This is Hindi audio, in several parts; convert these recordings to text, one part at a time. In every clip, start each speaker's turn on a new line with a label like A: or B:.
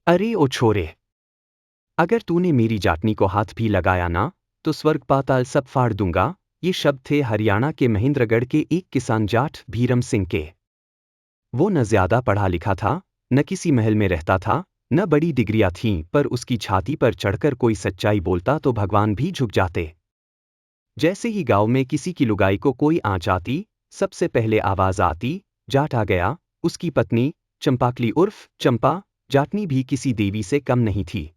A: अरे ओ छोरे, अगर तूने मेरी जाटनी को हाथ भी लगाया ना, तो स्वर्ग पाताल सब फाड़ दूंगा। ये शब्द थे हरियाणा के महेंद्रगढ़ के एक किसान जाट भीरम सिंह के। वो न ज्यादा पढ़ा लिखा था, न किसी महल में रहता था, न बड़ी डिग्रियां थीं, पर उसकी छाती पर चढ़कर कोई सच्चाई बोलता तो भगवान भी झुक जाते। जैसे ही गांव में किसी की लुगाई को कोई आंच आती, सबसे पहले आवाज आती, जाट आ गया। उसकी पत्नी चंपाकली उर्फ चंपा जाटनी भी किसी देवी से कम नहीं थी।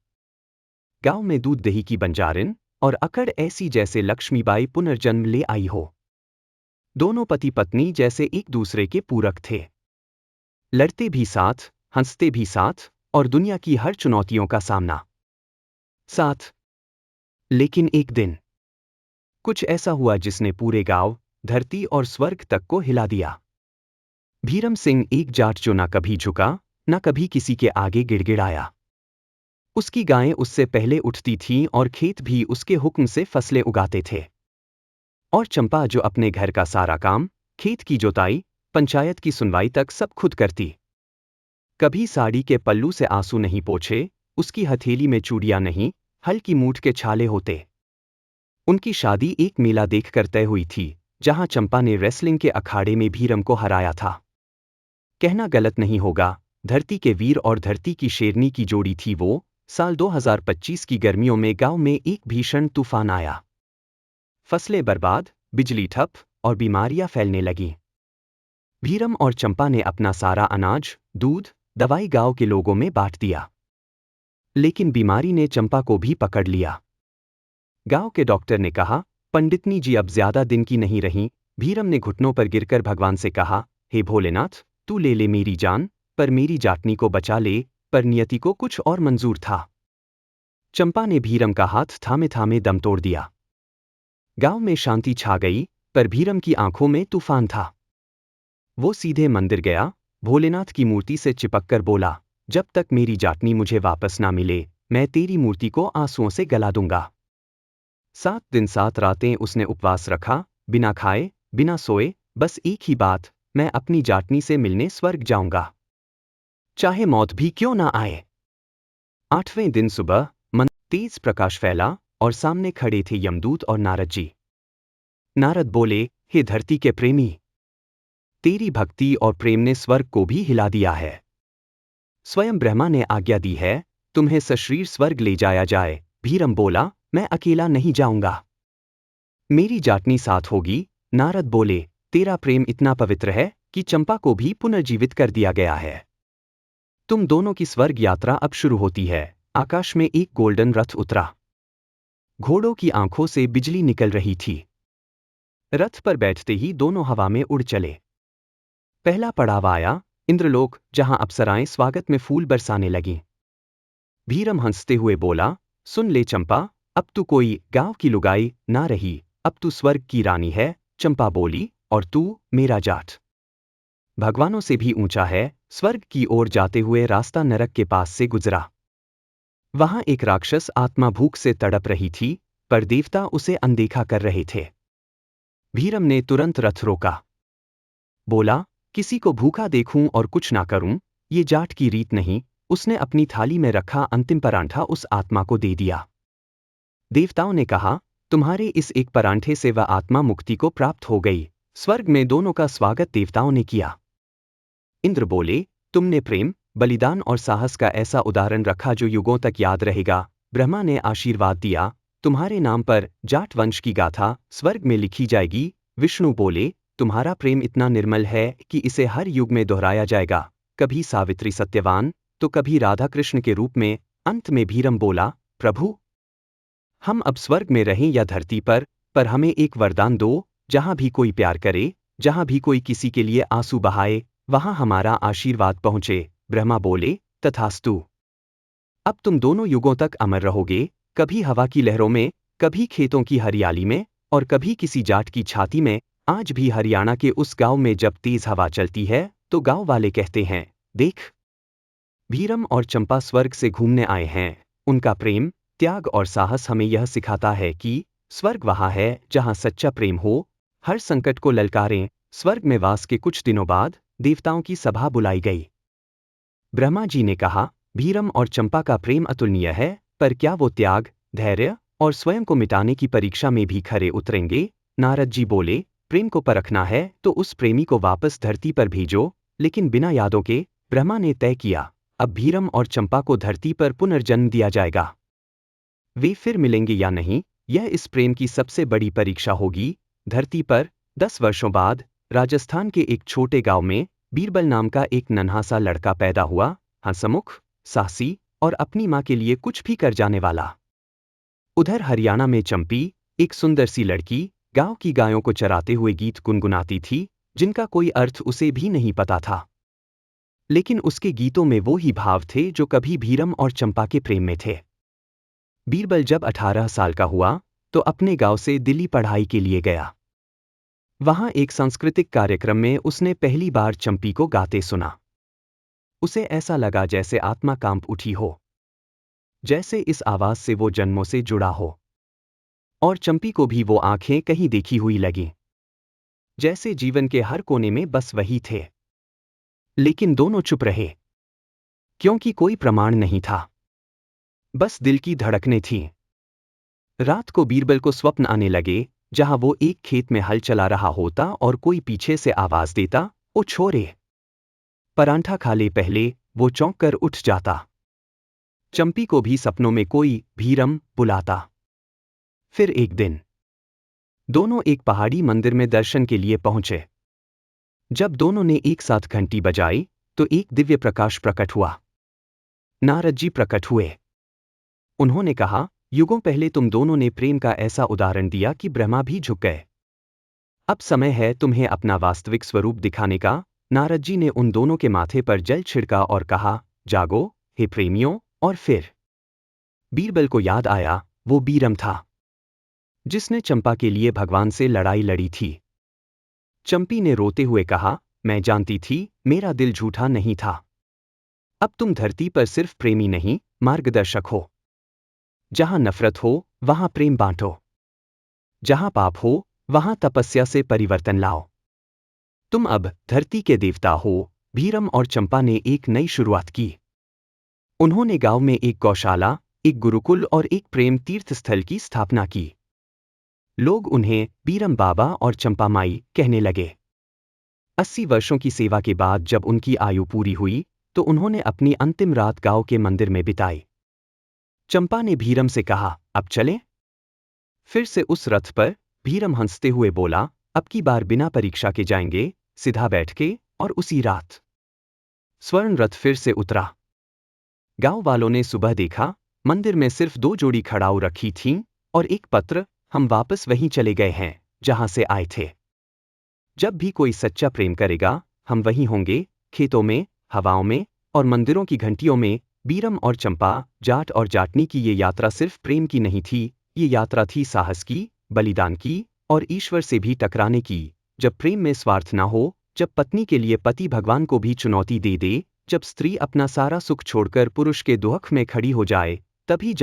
A: गांव में दूध दही की बंजारिन और अकड़ ऐसी जैसे लक्ष्मीबाई पुनर्जन्म ले आई हो। दोनों पति पत्नी जैसे एक दूसरे के पूरक थे, लड़ते भी साथ, हंसते भी साथ, और दुनिया की हर चुनौतियों का सामना साथ। लेकिन एक दिन कुछ ऐसा हुआ जिसने पूरे गांव, धरती और स्वर्ग तक को हिला दिया। भीरम सिंह एक जाट जो ना कभी झुका, ना कभी किसी के आगे गिड़गिड़ाया। उसकी गायें उससे पहले उठती थीं और खेत भी उसके हुक्म से फसलें उगाते थे। और चंपा जो अपने घर का सारा काम, खेत की जोताई, पंचायत की सुनवाई तक सब खुद करती। कभी साड़ी के पल्लू से आंसू नहीं पोंछे, उसकी हथेली में चूड़ियां नहीं, हल्की मूठ के छाले होते। उनकी शादी एक मेला देखकर तय हुई थी, जहां चंपा ने रेसलिंग के अखाड़े में भीरम को हराया था। कहना गलत नहीं होगा, धरती के वीर और धरती की शेरनी की जोड़ी थी वो। साल 2025 की गर्मियों में गांव में एक भीषण तूफान आया। फसलें बर्बाद, बिजली ठप, और बीमारियां फैलने लगीं। भीरम और चंपा ने अपना सारा अनाज, दूध, दवाई गांव के लोगों में बांट दिया। लेकिन बीमारी ने चंपा को भी पकड़ लिया। गांव के डॉक्टर ने कहा, पंडितनी जी अब ज्यादा दिन की नहीं रहीं। भीरम ने घुटनों पर गिरकर भगवान से कहा, हे भोलेनाथ, तू ले ले मेरी जान, पर मेरी जाटनी को बचा ले। पर नियति को कुछ और मंजूर था। चंपा ने भीरम का हाथ थामे थामे दम तोड़ दिया। गांव में शांति छा गई, पर भीरम की आंखों में तूफान था। वो सीधे मंदिर गया, भोलेनाथ की मूर्ति से चिपककर बोला, जब तक मेरी जाटनी मुझे वापस ना मिले, मैं तेरी मूर्ति को आंसुओं से गला दूंगा। 7 दिन 7 रातें उसने उपवास रखा, बिना खाए, बिना सोए, बस एक ही बात, मैं अपनी जाटनी से मिलने स्वर्ग जाऊंगा, चाहे मौत भी क्यों ना आए। 8वें दिन सुबह मन तेज प्रकाश फैला, और सामने खड़े थे यमदूत और नारद जी। नारद बोले, हे धरती के प्रेमी, तेरी भक्ति और प्रेम ने स्वर्ग को भी हिला दिया है। स्वयं ब्रह्मा ने आज्ञा दी है, तुम्हें सशरीर स्वर्ग ले जाया जाए। भीरम बोला, मैं अकेला नहीं जाऊंगा, मेरी जाटनी साथ होगी। नारद बोले, तेरा प्रेम इतना पवित्र है कि चंपा को भी पुनर्जीवित कर दिया गया है। तुम दोनों की स्वर्ग यात्रा अब शुरू होती है। आकाश में एक गोल्डन रथ उतरा। घोड़ों की आंखों से बिजली निकल रही थी। रथ पर बैठते ही दोनों हवा में उड़ चले। पहला पड़ाव आया, इंद्रलोक, जहां अप्सराएं स्वागत में फूल बरसाने लगीं। भीरम हंसते हुए बोला, सुन ले चंपा, अब तू कोई गांव की लुगाई ना रही, अब तू स्वर्ग की रानी है। चंपा बोली, और तू मेरा जाट। भगवानों से भी ऊंचा है। स्वर्ग की ओर जाते हुए रास्ता नरक के पास से गुजरा। वहां एक राक्षस आत्मा भूख से तड़प रही थी, पर देवता उसे अनदेखा कर रहे थे। भीरम ने तुरंत रथ रोका। बोला, किसी को भूखा देखूं और कुछ ना करूं, ये जाट की रीत नहीं। उसने अपनी थाली में रखा अंतिम परांठा उस आत्मा को दे दिया। देवताओं ने कहा, तुम्हारे इस एक परांठे से वह आत्मा मुक्ति को प्राप्त हो गई। स्वर्ग में दोनों का स्वागत देवताओं ने किया। इंद्र बोले, तुमने प्रेम, बलिदान और साहस का ऐसा उदाहरण रखा जो युगों तक याद रहेगा। ब्रह्मा ने आशीर्वाद दिया, तुम्हारे नाम पर जाट वंश की गाथा स्वर्ग में लिखी जाएगी। विष्णु बोले, तुम्हारा प्रेम इतना निर्मल है कि इसे हर युग में दोहराया जाएगा, कभी सावित्री सत्यवान, तो कभी राधा कृष्ण के रूप में। अंत में भीरम बोला, प्रभु, हम अब स्वर्ग में रहें या धरती पर हमें एक वरदान दो, जहां भी कोई प्यार करे, जहां भी कोई किसी के लिए आंसू बहाए, वहां हमारा आशीर्वाद पहुंचे। ब्रह्मा बोले, तथास्तु। अब तुम दोनों युगों तक अमर रहोगे, कभी हवा की लहरों में, कभी खेतों की हरियाली में, और कभी किसी जाट की छाती में। आज भी हरियाणा के उस गांव में जब तेज हवा चलती है, तो गांव वाले कहते हैं, देख, भीरम और चंपा स्वर्ग से घूमने आए हैं। उनका प्रेम, त्याग और साहस हमें यह सिखाता है कि स्वर्ग वहाँ है जहाँ सच्चा प्रेम हो। हर संकट को ललकारें। स्वर्ग में वास के कुछ दिनों बाद देवताओं की सभा बुलाई गई। ब्रह्मा जी ने कहा, भीरम और चंपा का प्रेम अतुलनीय है, पर क्या वो त्याग, धैर्य और स्वयं को मिटाने की परीक्षा में भी खरे उतरेंगे? नारद जी बोले, प्रेम को परखना है तो उस प्रेमी को वापस धरती पर भेजो, लेकिन बिना यादों के। ब्रह्मा ने तय किया, अब भीरम और चंपा को धरती पर पुनर्जन्म दिया जाएगा। वे फिर मिलेंगे या नहीं, यह इस प्रेम की सबसे बड़ी परीक्षा होगी। धरती पर 10 वर्षों बाद राजस्थान के एक छोटे गांव में बीरबल नाम का एक नन्हा सा लड़का पैदा हुआ, हंसमुख, साहसी और अपनी माँ के लिए कुछ भी कर जाने वाला। उधर हरियाणा में चंपी, एक सुंदर सी लड़की, गांव की गायों को चराते हुए गीत गुनगुनाती थी, जिनका कोई अर्थ उसे भी नहीं पता था। लेकिन उसके गीतों में वो ही भाव थे जो कभी भीरम और चंपा के प्रेम में थे। बीरबल जब 18 साल का हुआ तो अपने गांव से दिल्ली पढ़ाई के लिए गया। वहां एक सांस्कृतिक कार्यक्रम में उसने पहली बार चंपी को गाते सुना। उसे ऐसा लगा जैसे आत्मा कांप उठी हो, जैसे इस आवाज से वो जन्मों से जुड़ा हो। और चंपी को भी वो आंखें कहीं देखी हुई लगीं, जैसे जीवन के हर कोने में बस वही थे। लेकिन दोनों चुप रहे, क्योंकि कोई प्रमाण नहीं था, बस दिल की धड़कनें थीं। रात को बीरबल को स्वप्न आने लगे, जहां वो एक खेत में हल चला रहा होता और कोई पीछे से आवाज देता, ओ छोरे, परांठा खा ले पहले। वो चौंक कर उठ जाता। चंपी को भी सपनों में कोई भीरम बुलाता। फिर एक दिन दोनों एक पहाड़ी मंदिर में दर्शन के लिए पहुंचे। जब दोनों ने एक साथ घंटी बजाई तो एक दिव्य प्रकाश प्रकट हुआ। नारद जी प्रकट हुए। उन्होंने कहा, युगों पहले तुम दोनों ने प्रेम का ऐसा उदाहरण दिया कि ब्रह्मा भी झुक गए। अब समय है तुम्हें अपना वास्तविक स्वरूप दिखाने का। नारद जी ने उन दोनों के माथे पर जल छिड़का और कहा, जागो, हे प्रेमियों। और फिर बीरबल को याद आया, वो बीरम था जिसने चंपा के लिए भगवान से लड़ाई लड़ी थी। चंपी ने रोते हुए कहा, मैं जानती थी, मेरा दिल झूठा नहीं था। अब तुम धरती पर सिर्फ प्रेमी नहीं, मार्गदर्शक हो। जहां नफरत हो, वहां प्रेम बांटो। जहां पाप हो, वहां तपस्या से परिवर्तन लाओ। तुम अब धरती के देवता हो। भीरम और चंपा ने एक नई शुरुआत की। उन्होंने गांव में एक गौशाला, एक गुरुकुल और एक प्रेम तीर्थ स्थल की स्थापना की। लोग उन्हें बीरम बाबा और चंपा माई कहने लगे। 80 वर्षों की सेवा के बाद जब उनकी आयु पूरी हुई तो उन्होंने अपनी अंतिम रात गांव के मंदिर में बिताई। चंपा ने भीरम से कहा, अब चलें? फिर से उस रथ पर। भीरम हंसते हुए बोला, अब की बार बिना परीक्षा के जाएंगे, सीधा बैठ के। और उसी रात स्वर्ण रथ फिर से उतरा। गांव वालों ने सुबह देखा, मंदिर में सिर्फ 2 जोड़ी खड़ाऊ रखी थीं और एक पत्र, हम वापस वहीं चले गए हैं जहां से आए थे। जब भी कोई सच्चा प्रेम करेगा, हम वहीं होंगे, खेतों में, हवाओं में और मंदिरों की घंटियों में। बीरम और चंपा, जाट और जाटनी की ये यात्रा सिर्फ प्रेम की नहीं थी, ये यात्रा थी साहस की, बलिदान की और ईश्वर से भी टकराने की। जब प्रेम में स्वार्थ ना हो, जब पत्नी के लिए पति भगवान को भी चुनौती दे दे, जब स्त्री अपना सारा सुख छोड़कर पुरुष के दुख में खड़ी हो जाए, तभी